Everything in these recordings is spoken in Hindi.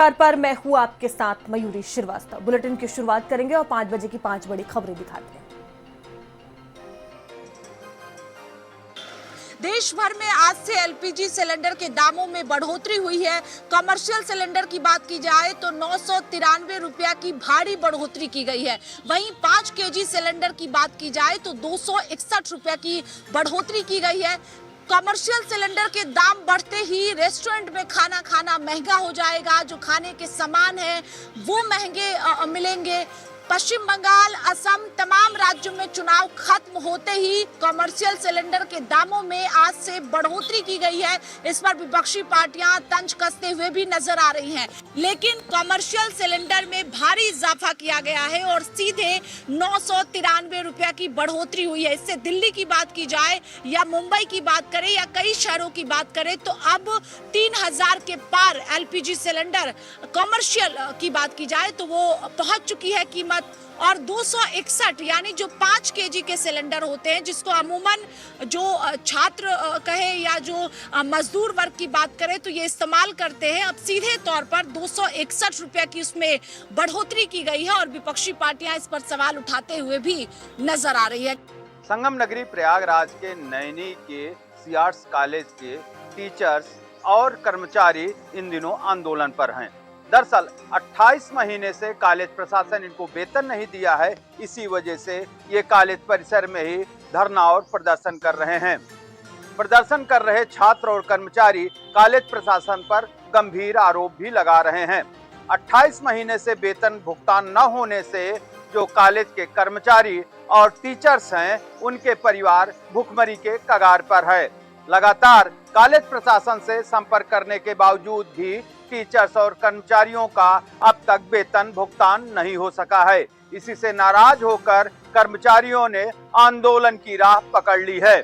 पर मैं हूं आपके साथ मयूरी श्रीवास्तव। बुलेटिन की शुरुआत करेंगे और 5 बजे की 5 बड़ी खबरें दिखाते हैं। देश भर में आज से एलपीजी सिलेंडर के दामों में बढ़ोतरी हुई है। कमर्शियल सिलेंडर की बात की जाए तो 993 रुपया की भारी बढ़ोतरी की गई है। वहीं 5 केजी सिलेंडर की बात की जाए तो 261 रुपया की बढ़ोतरी की गई है। कमर्शियल सिलेंडर के दाम बढ़ते ही रेस्टोरेंट में खाना खाना महंगा हो जाएगा। जो खाने के सामान है वो महंगे मिलेंगे। पश्चिम बंगाल, असम, तमाम राज्यों में चुनाव खत्म होते ही कमर्शियल सिलेंडर के दामों में आज से बढ़ोतरी की गई है। इस पर विपक्षी पार्टियां तंज कसते हुए भी नजर आ रही हैं। लेकिन कमर्शियल सिलेंडर में भारी इजाफा किया गया है और सीधे 993 रुपया की बढ़ोतरी हुई है। इससे दिल्ली की बात की जाए या मुंबई की बात करें या कई शहरों की बात करें तो अब 3000 के पार एलपीजी सिलेंडर कमर्शियल की बात की जाए तो वो पहुंच चुकी है कीमत। और 261 यानी जो 5 केजी के सिलेंडर होते हैं, जिसको अमूमन जो छात्र कहे या जो मजदूर वर्ग की बात करें तो ये इस्तेमाल करते हैं, अब सीधे तौर पर 261 रुपया की उसमें बढ़ोतरी की गई है और विपक्षी पार्टियां इस पर सवाल उठाते हुए भी नजर आ रही है। संगम नगरी प्रयागराज के नैनी के सीआर्ट्स कॉलेज के टीचर्स और कर्मचारी इन दिनों आंदोलन पर हैं। दरअसल 28 महीने से कॉलेज प्रशासन इनको वेतन नहीं दिया है। इसी वजह से ये कॉलेज परिसर में ही धरना और प्रदर्शन कर रहे हैं। प्रदर्शन कर रहे छात्र और कर्मचारी कॉलेज प्रशासन पर गंभीर आरोप भी लगा रहे हैं। 28 महीने से वेतन भुगतान न होने से जो कॉलेज के कर्मचारी और टीचर्स हैं, उनके परिवार भुखमरी के कगार पर है। लगातार कॉलेज प्रशासन से संपर्क करने के बावजूद भी टीचर्स और कर्मचारियों का अब तक वेतन भुगतान नहीं हो सका है। इसी से नाराज होकर कर्मचारियों ने आंदोलन की राह पकड़ ली है।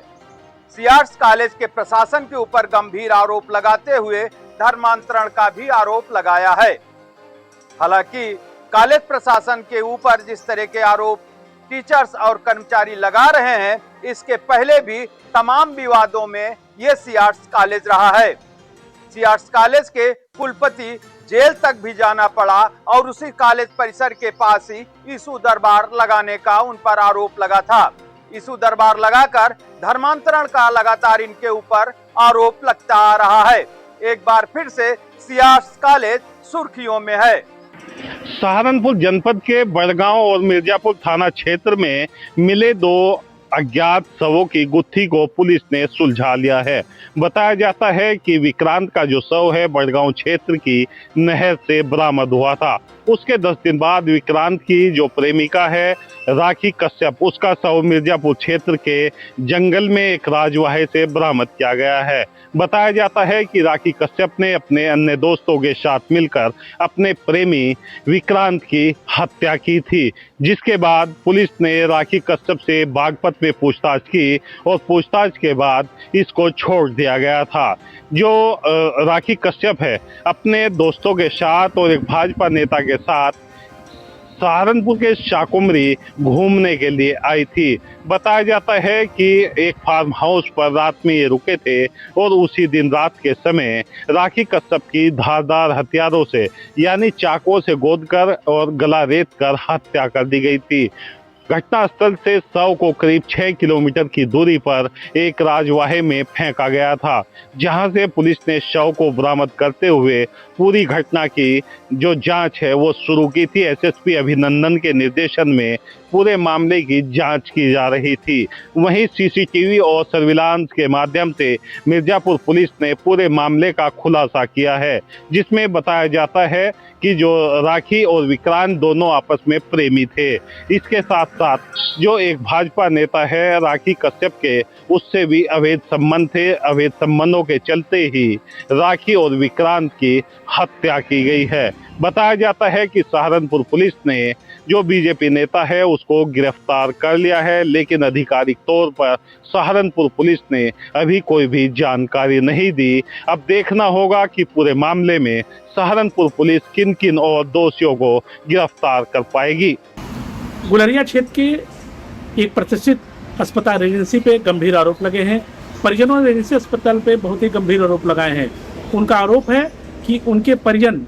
सीआर्ट्स कॉलेज के प्रशासन के ऊपर गंभीर आरोप लगाते हुए धर्मांतरण का भी आरोप लगाया है। हालांकि कॉलेज प्रशासन के ऊपर जिस तरह के आरोप टीचर्स और कर्मचारी लगा रहे हैं, इसके पहले भी तमाम विवादों में ये सीआर्ट्स कॉलेज रहा है। सीआर्ट्स कॉलेज के कुलपति जेल तक भी जाना पड़ा और उसी कॉलेज परिसर के पास ही इशू दरबार लगाने का उन पर आरोप लगा था। इशू दरबार लगाकर धर्मांतरण का लगातार इनके ऊपर आरोप लगता आ रहा है। एक बार फिर से सीआर्ट्स कॉलेज सुर्खियों में है। सहारनपुर जनपद के बड़गांव और मिर्जापुर थाना क्षेत्र में मिले 2 अज्ञात शवों की गुत्थी को पुलिस ने सुलझा लिया है। बताया जाता है कि विक्रांत का जो शव है बड़गांव क्षेत्र की नहर से बरामद हुआ था। उसके 10 दिन बाद विक्रांत की जो प्रेमिका है राखी कश्यप, उसका शव मिर्जापुर क्षेत्र के जंगल में एक राजवाहे से बरामद किया गया है। बताया जाता है कि राखी कश्यप ने अपने अन्य दोस्तों के साथ मिलकर अपने प्रेमी विक्रांत की हत्या की थी, जिसके बाद पुलिस ने राखी कश्यप से बागपत में पूछताछ की और पूछताछ के बाद इसको छोड़ दिया गया था। जो राखी कश्यप है अपने दोस्तों के साथ और एक भाजपा नेता के साथ सहारनपुर के शाकुमरी घूमने के लिए आई थी। बताया जाता है कि एक फार्म हाउस पर रात में ये रुके थे और उसी दिन रात के समय राखी कश्यप की धारदार हथियारों से यानी चाकुओं से गोदकर और गला रेत कर हत्या कर दी गई थी। घटनास्थल से शव को करीब 6 किलोमीटर की दूरी पर एक राजवाहे में फेंका गया था, जहां से पुलिस ने शव को बरामद करते हुए पूरी घटना की जो जांच है वो शुरू की थी। एसएसपी अभिनंदन के निर्देशन में पूरे मामले की जांच की जा रही थी। वहीं सीसीटीवी और सर्विलांस के माध्यम से मिर्जापुर पुलिस ने पूरे मामले का खुलासा किया है, जिसमें बताया जाता है कि जो राखी और विक्रांत दोनों आपस में प्रेमी थे। इसके साथ साथ जो एक भाजपा नेता है राखी कश्यप के, उससे भी अवैध संबंध थे। अवैध संबंधों के चलते ही राखी और विक्रांत की हत्या की गई है। बताया जाता है कि सहारनपुर पुलिस ने जो बीजेपी नेता है उसको गिरफ्तार कर लिया है, लेकिन आधिकारिक तौर पर सहारनपुर पुलिस ने अभी कोई भी जानकारी नहीं दी। अब देखना होगा कि पूरे मामले में सहारनपुर पुलिस किन किन और दोषियों को गिरफ्तार कर पाएगी। गुलरिया क्षेत्र के एक प्रतिष्ठित अस्पताल रेजेंसी पे गंभीर आरोप लगे हैं। परिजनों ने रेजेंसी अस्पताल पे बहुत ही गंभीर आरोप लगाए हैं। उनका आरोप है कि उनके परिजन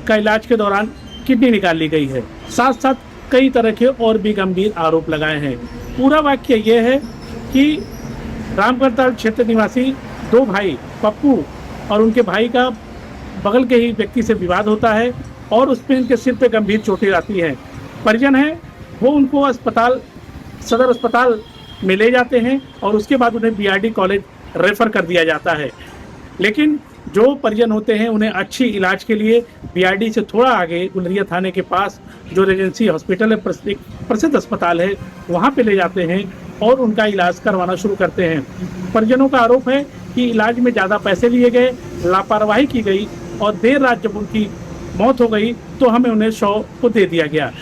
का इलाज के दौरान किडनी निकाल ली गई है। साथ साथ कई तरह के और भी गंभीर आरोप लगाए हैं। पूरा वाक्य ये है कि रामगढ़ताल क्षेत्र निवासी दो भाई पप्पू और उनके भाई का बगल के ही व्यक्ति से विवाद होता है और उसमें इनके सिर पे गंभीर चोटें आती हैं। परिजन हैं वो उनको सदर अस्पताल में ले जाते हैं और उसके बाद उन्हें बीआरडी कॉलेज रेफर कर दिया जाता है। लेकिन जो परिजन होते हैं उन्हें अच्छी इलाज के लिए बीआरडी से थोड़ा आगे गुलरिया थाने के पास जो रेजेंसी हॉस्पिटल है, एक प्रसिद्ध अस्पताल है, वहाँ पे ले जाते हैं और उनका इलाज करवाना शुरू करते हैं। परिजनों का आरोप है कि इलाज में ज़्यादा पैसे लिए गए, लापरवाही की गई और देर रात जब उनकी मौत हो गई तो हमें उन्हें शव को दे दिया गया।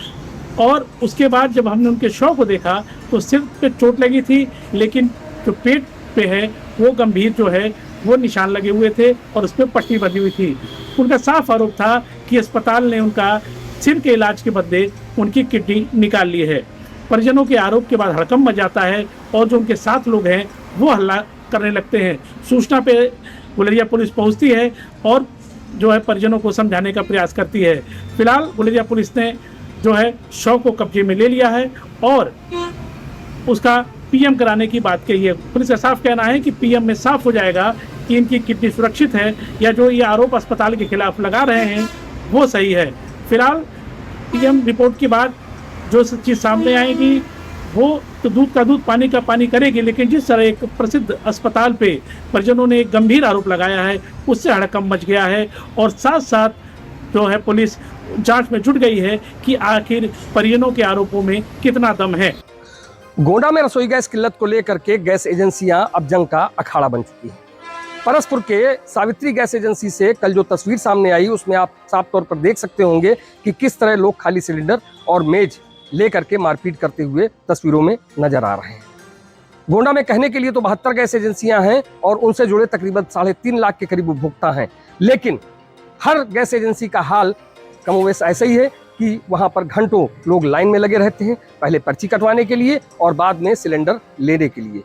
और उसके बाद जब हमने उनके शव को देखा तो सिर पे चोट लगी थी, लेकिन जो पेट पे है वो गंभीर जो है वो निशान लगे हुए थे और उस पर पट्टी बंधी हुई थी। उनका साफ आरोप था कि अस्पताल ने उनका सिर के इलाज के बदले उनकी किडनी निकाल ली है। परिजनों के आरोप के बाद हड़कंप मच जाता है और जो उनके साथ लोग हैं वो हल्ला करने लगते हैं। सूचना पे गुलरिया पुलिस पहुंचती है और जो है परिजनों को समझाने का प्रयास करती है। फिलहाल गुलरिया पुलिस ने जो है शव को कब्जे में ले लिया है और उसका पीएम कराने की बात कही है। पुलिस का साफ कहना है कि पीएम में साफ हो जाएगा कि इनकी किडनी सुरक्षित है या जो ये आरोप अस्पताल के खिलाफ लगा रहे हैं वो सही है। फिलहाल पीएम रिपोर्ट के बाद जो चीज़ सामने आएगी वो तो दूध का दूध पानी का पानी करेगी, लेकिन जिस तरह एक प्रसिद्ध अस्पताल पे परिजनों ने एक गंभीर आरोप लगाया है उससे हड़कंप मच गया है और साथ साथ जो है पुलिस जांच में जुट गई है कि आखिर परिजनों के आरोपों में कितना दम है। गोंडा में रसोई गैस किल्लत को लेकर के गैस एजेंसियां अब जंग का अखाड़ा बन चुकी हैं। परसपुर के सावित्री गैस एजेंसी से कल जो तस्वीर सामने आई उसमें आप साफ तौर पर देख सकते होंगे कि किस तरह लोग खाली सिलेंडर और मेज लेकर के मारपीट करते हुए तस्वीरों में नजर आ रहे हैं। गोंडा में कहने के लिए तो 72 गैस एजेंसियां हैं और उनसे जुड़े तकरीबन 3.5 लाख के करीब उपभोक्ता हैं, लेकिन हर गैस एजेंसी का हाल कमोवेश ऐसा ही है कि वहां पर घंटों लोग लाइन में लगे रहते हैं, पहले पर्ची कटवाने के लिए और बाद में सिलेंडर लेने के लिए।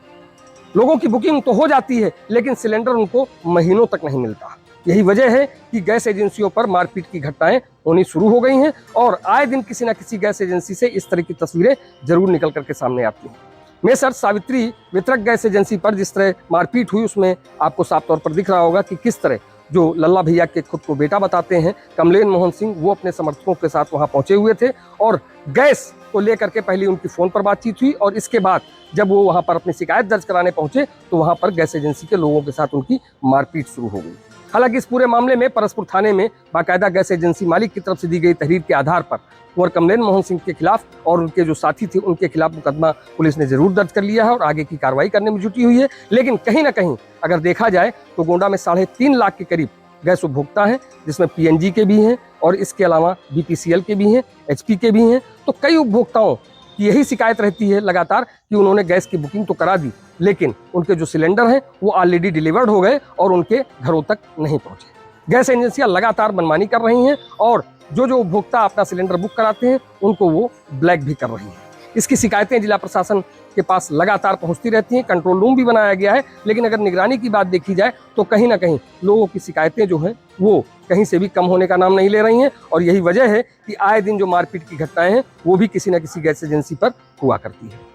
लोगों की बुकिंग तो हो जाती है लेकिन सिलेंडर उनको महीनों तक नहीं मिलता। यही वजह है कि गैस एजेंसियों पर मारपीट की घटनाएं होनी शुरू हो गई हैं और आए दिन किसी न किसी गैस एजेंसी से इस तरह की तस्वीरें जरूर निकल करके सामने आती हैं। मेसर सावित्री वितरक गैस एजेंसी पर जिस तरह मारपीट हुई उसमें आपको साफ तौर पर दिख रहा होगा कि किस तरह जो लल्ला भैया के खुद को बेटा बताते हैं कमलेन मोहन सिंह, वो अपने समर्थकों के साथ वहां पहुंचे हुए थे और गैस को लेकर के पहले उनकी फोन पर बातचीत हुई और इसके बाद जब वो वहां पर अपनी शिकायत दर्ज कराने पहुंचे तो वहां पर गैस एजेंसी के लोगों के साथ उनकी मारपीट शुरू हो गई। हालांकि इस पूरे मामले में परसपुर थाने में बाकायदा गैस एजेंसी मालिक की तरफ से दी गई तहरीर के आधार पर कुंवर कमलेन मोहन सिंह के खिलाफ और उनके जो साथी थे उनके खिलाफ मुकदमा पुलिस ने जरूर दर्ज कर लिया है और आगे की कार्रवाई करने में जुटी हुई है। लेकिन कहीं ना कहीं अगर देखा जाए तो गोंडा में 3.5 लाख के करीब गैस उपभोक्ता हैं, जिसमें पीएनजी के भी हैं और इसके अलावा बीपीसीएल के भी हैं, एचपी के भी हैं। तो कई उपभोक्ताओं की यही शिकायत रहती है लगातार कि उन्होंने गैस की बुकिंग तो करा दी लेकिन उनके जो सिलेंडर हैं वो ऑलरेडी डिलीवर्ड हो गए और उनके घरों तक नहीं पहुंचे। गैस एजेंसियां लगातार मनमानी कर रही हैं और जो उपभोक्ता अपना सिलेंडर बुक कराते हैं उनको वो ब्लैक भी कर रही हैं। इसकी शिकायतें जिला प्रशासन के पास लगातार पहुंचती रहती हैं, कंट्रोल रूम भी बनाया गया है, लेकिन अगर निगरानी की बात देखी जाए तो कहीं ना कहीं लोगों की शिकायतें जो हैं वो कहीं से भी कम होने का नाम नहीं ले रही हैं और यही वजह है कि आए दिन जो मारपीट की घटनाएं हैं वो भी किसी न किसी गैस एजेंसी पर हुआ करती है।